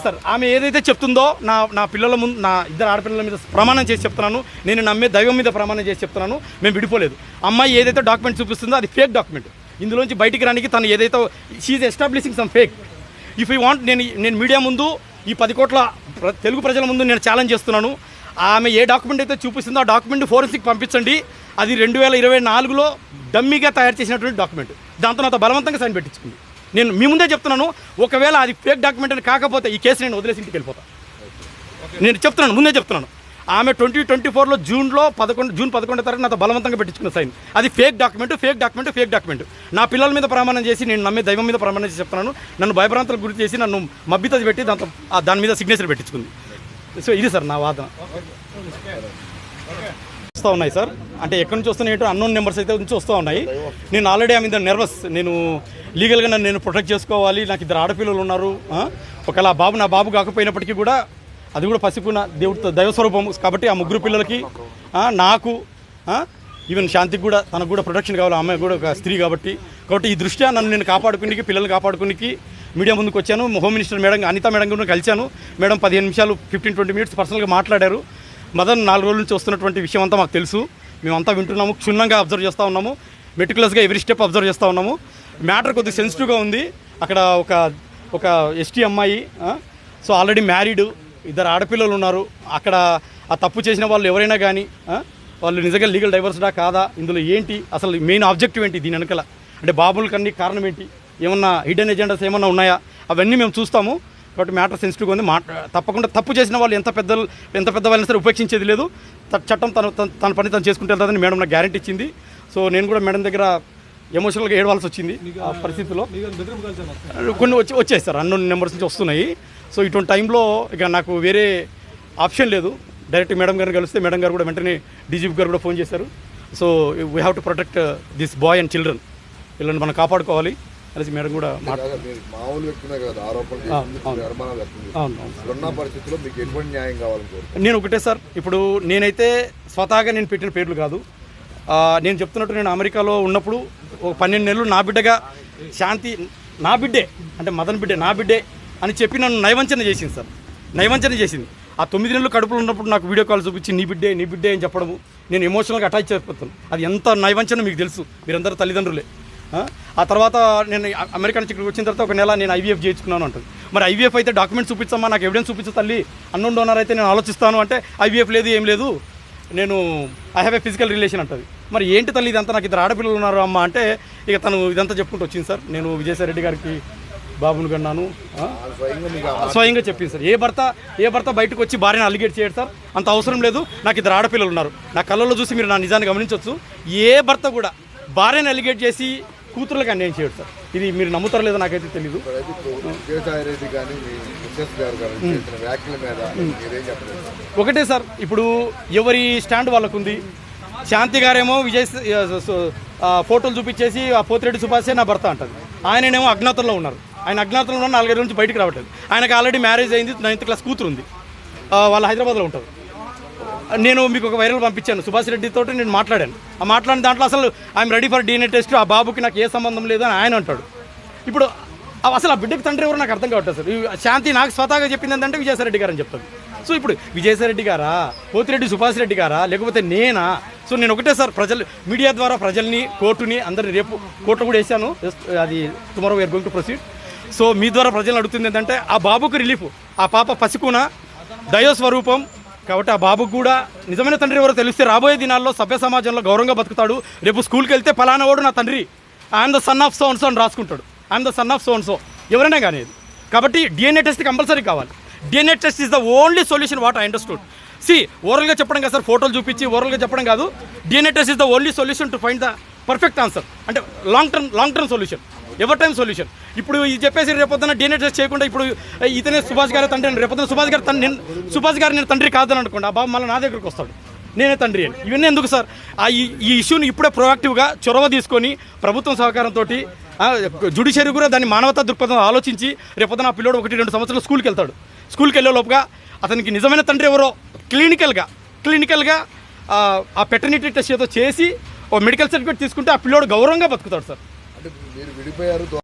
Sir ఆమె ఏదైతే చెప్తుందో నా పిల్లల ముందు, నా ఇద్దరు ఆడపిల్లల మీద ప్రమాణం చేసి చెప్తున్నాను, నేను నమ్మే దైవం మీద ప్రమాణం చేసి చెప్తున్నాను, మేము విడిపోలేదు. అమ్మాయి ఏదైతే డాక్యుమెంట్ చూపిస్తుందో అది ఫేక్ డాక్యుమెంట్. ఇందులోంచి బయటికి రానికి తను ఏదైతే she establishing some fake. If you want, నేను మీడియా ముందు, ఈ 10 కోట్ల తెలుగు ప్రజల ముందు నేను ఛాలెంజ్ చేస్తున్నాను. ఆమె ఏ డాక్యుమెంట్ అయితే చూపిస్తుందో ఆ డాక్యుమెంట్ ఫోరెన్సిక్ పంపించండి. అది 2024లో డమ్మీగా తయారు చేసినటువంటి డాక్యుమెంట్. దాంతో నాతో బలవంతంగా సైన్ పెట్టించుకుంది. నేను మీ ముందే చెప్తున్నాను, ఒకవేళ అది ఫేక్ డాక్యుమెంట్ అని కాకపోతే ఈ కేసు నేను వదిలేసి ఇంటికి వెళ్ళిపోతాను. నేను చెప్తున్నాను, ముందే చెప్తున్నాను. ఆమె 2024లో జూన్ 11 తారీఖు నాతో బలవంతంగా పెట్టించుకున్న సైన్. అది ఫేక్ డాక్యుమెంట్. నా పిల్లల మీద ప్రమాణం చేసి, నేను నమ్మే దైవం మీద ప్రమాణం చేసి చెప్తున్నాను, నన్ను భయభ్రాంతులకు గురి చేసి నన్ను మబ్బిత పెట్టి దాని మీద సిగ్నేచర్ పెట్టించుకుంది. సో ఇది సార్ నా వాదన. వస్తూ ఉన్నాయి సార్, అంటే ఎక్కడి నుంచి వస్తున్నాయి ఏంటో అన్నోన్ నెంబర్స్ అయితే నుంచి వస్తూ ఉన్నాయి. నేను ఆల్రెడీ ఆమె నర్వస్. నేను లీగల్గా నేను ప్రొటెక్ట్ చేసుకోవాలి. నాకు 2 ఆడపిల్లలు ఉన్నారు. ఒకవేళ నా బాబు కాకపోయినప్పటికీ కూడా అది కూడా పసికున్న దేవుడితో దైవస్వరూపం కాబట్టి ఆ 3 పిల్లలకి, నాకు, ఈవెన్ శాంతికి కూడా, తనకు కూడా ప్రొటెక్షన్ కావాలి. అమ్మాయి కూడా ఒక స్త్రీ కాబట్టి ఈ దృష్ట్యా నేను కాపాడుకునికి, పిల్లల్ని కాపాడుకునికి మీడియా ముందుకు వచ్చాను. Home minister madam Anitha madam కూడా కలిశాను. మేడం 15 నిమిషాలు 15-20 మినిట్స్ పర్సనల్గా మాట్లాడారు. మదన్ 4 రోజుల నుంచి వస్తున్నటువంటి విషయం అంతా మాకు తెలుసు. మేమంతా వింటున్నాము, క్షుణ్ణంగా అబ్జర్వ్ చేస్తూ ఉన్నాము, మెటిక్యులస్గా ఎవ్రీ స్టెప్ అబ్జర్వ్ చేస్తూ ఉన్నాము. మ్యాటర్ కొద్దిగా సెన్సిటివ్గా ఉంది. అక్కడ ఒక ఎస్టీ అమ్మాయి, సో ఆల్రెడీ మ్యారీడ్, 2 ఆడపిల్లలు ఉన్నారు. అక్కడ ఆ తప్పు చేసిన వాళ్ళు ఎవరైనా కానీ వాళ్ళు నిజంగా లీగల్ డైవర్స్డా కాదా, ఇందులో ఏంటి అసలు మెయిన్ ఆబ్జెక్టివ్ ఏంటి, దీని వెనకాల అంటే బాబులకన్నీ కారణం ఏంటి, ఏమన్నా హిడెన్ ఎజెండాస్ ఏమన్నా ఉన్నాయా, అవన్నీ మేము చూస్తాము. కాబట్టి మ్యాటర్ సెన్సిటివ్గా ఉంది. తప్పకుండా తప్పు చేసిన వాళ్ళు ఎంత పెద్దవాళ్ళైనా సరే ఉపేక్షించేది లేదు. చట్టం తన పని తను చేసుకుంటే వెళ్తుందని మేడం నాకు గ్యారెంటీ ఇచ్చింది. సో నేను కూడా మేడం దగ్గర ఎమోషనల్గా ఏడవాల్సి వచ్చింది. ఆ పరిస్థితిలో కొన్ని వచ్చాయి సార్, అన్నోన్ నెంబర్స్ నుంచి వస్తున్నాయి. సో ఇటువంటి టైంలో ఇక నాకు వేరే ఆప్షన్ లేదు. డైరెక్ట్ మేడం గారిని కలిస్తే మేడం గారు కూడా వెంటనే డీజీపీ గారు కూడా ఫోన్ చేశారు. So we have to protect this boy and children, వీళ్ళని మనం కాపాడుకోవాలి అనేసి మేడం కూడా నేను ఒకటే సార్, ఇప్పుడు నేనైతే స్వతహాగా నేను పెట్టిన పేర్లు కాదు. నేను చెప్తున్నట్టు నేను అమెరికాలో ఉన్నప్పుడు 12 నెలలు నా బిడ్డగా శాంతి, నా బిడ్డే అంటే మదన్ బిడ్డే, నా బిడ్డే అని చెప్పి నన్ను నయవంచన చేసింది సార్. నయవంచన చేసింది. ఆ 9 నెలలు కడుపులో ఉన్నప్పుడు నాకు వీడియో కాల్ చూపించి నీ బిడ్డే అని చెప్పడము, నేను ఎమోషనల్గా అటాచ్ అయిపోతాను. అది ఎంత నయవంచన మీకు తెలుసు, మీరందరూ తల్లిదండ్రులే. ఆ తర్వాత నేను అమెరికా నుంచి ఇక్కడికి వచ్చిన తర్వాత 1 నెల నేను IVF చేయించుకున్నాను అంటుంది. మరి IVF అయితే డాక్యుమెంట్స్ చూపించమ్మా, నాకు ఎవిడెన్స్ చూపించు తల్లి, అన్నోన్ డోనర్ అయితే నేను ఆలోచిస్తాను అంటే IVF లేదు, ఏం లేదు, నేను I have a physical relation అంటుంది. మరి ఏంటి తల్లి ఇదంతా, నాకు 2 ఆడపిల్లలు ఉన్నారు అమ్మ అంటే ఇక తను ఇదంతా చెప్పుకుంటూ వచ్చింది సార్. నేను విజయసాయి రెడ్డి గారికి బాబుని కన్నాను స్వయంగా చెప్పింది సార్. ఏ భర్త బయటకు వచ్చి భార్యను అలిగేట్ చేయడు సార్, అంత అవసరం లేదు. నాకు 2 ఆడపిల్లలు ఉన్నారు. నా కళ్ళల్లో చూసి మీరు నా నిజాన్ని గమనించవచ్చు. ఏ భర్త కూడా భార్యను అలిగేట్ చేసి కూతురులకు అన్యాయం చేయడు సార్. ఇది మీరు నమ్ముతారో లేదో నాకైతే తెలీదు. ఒకటే సార్, ఇప్పుడు ఎవరి స్టాండ్ వాళ్ళకు ఉంది. శాంతి గారేమో ఫోటోలు చూపించేసి ఆ పోతిరెడ్డి సుభాషే నా భర్త అంటుంది. ఆయననేమో అజ్ఞాతంలో ఉన్నారు. ఆయన అజ్ఞాతంలో ఉన్న 4 రోజుల నుంచి బయటికి రావట్లేదు. ఆయనకు ఆల్రెడీ మ్యారేజ్ అయింది, 9th క్లాస్ కూతురు ఉంది, వాళ్ళు హైదరాబాద్లో ఉంటారు. నేను మీకు ఒక వైరల్ పంపించాను, సుభాష్ రెడ్డితో నేను మాట్లాడాను. ఆ మాట్లాడిన దాంట్లో అసలు I'm ready for DNA test, ఆ బాబుకి నాకు ఏ సంబంధం లేదు అని ఆయన అంటాడు. ఇప్పుడు అసలు ఆ బిడ్డకి తండ్రి ఎవరు నాకు అర్థం కావట్లేదు సార్. శాంతి నాకు స్వతహాగా చెప్పింది ఏంటంటే విజయసాయి రెడ్డి గారు అని చెప్తాను. సో ఇప్పుడు విజయసాయి రెడ్డి గారా, పోతిరెడ్డి సుభాష్ రెడ్డి గారా, లేకపోతే నేనా? సో నేను ఒకటే సార్, మీడియా ద్వారా ప్రజల్ని, కోర్టుని, అందరినీ రేపు కోర్టు కూడా వేసాను. అది tomorrow we are going to proceed. So మీ ద్వారా ప్రజలను అడుగుతుంది ఏంటంటే ఆ బాబుకు రిలీఫ్, ఆ పాప పసికున దైవస్వరూపం కాబట్టి ఆ బాబుకు కూడా నిజమైన తండ్రి ఎవరో తెలిస్తే రాబోయే దినాల్లో సభ్య సమాజంలో గౌరవంగా బతుకుతాడు. రేపు స్కూల్కి వెళ్తే ఫలానా వాడు నా తండ్రి, I'm the son of so and so అని రాసుకుంటాడు. I'm the son of so and so ఎవరైనా కానీ. కాబట్టి DNA టెస్ట్ కంపల్సరీ కావాలి. DNA test is the only solution what I understood. ఓరల్గా చెప్పడం కాదు సార్, ఫోటోలు చూపించి ఓరల్గా చెప్పడం కాదు. DNA test is the only solution to find the perfect answer, అంటే long term solution, ever time solution. ఇప్పుడు ఇది చెప్పేసి రేపొద్దున DNA టెస్ట్ చేయకుండా ఇప్పుడు ఇతనే సుభాష్ గారి తండ్రి అని, రేపొద్దున సుభాష్ గారు నేను తండ్రి కాదని అనుకోండి, ఆ బాబు మళ్ళీ నా దగ్గరికి వస్తాడు, నేనే తండ్రి అని. ఇవన్నీ ఎందుకు సార్? ఈ ఇష్యూని ఇప్పుడే ప్రొయాక్టివ్గా చొరవ తీసుకొని ప్రభుత్వం సహకారంతో జుడిషియరీ కూడా దాన్ని మానవతా దృక్పథం ఆలోచించి రేపొద్దున ఆ పిల్లోడు 1-2 సంవత్సరాలు స్కూల్కి వెళ్తాడు. స్కూల్కి వెళ్ళే లోపుగా అతనికి నిజమైన తండ్రి ఎవరో క్లినికల్గా ఆ పెటర్నిటీ టెస్ట్ ఏదో చేసి ఓ మెడికల్ సర్టిఫికేట్ తీసుకుంటే ఆ పిల్లోడు గౌరవంగా బతుకుతాడు సార్. అంటే మీరు విడిపోయారు.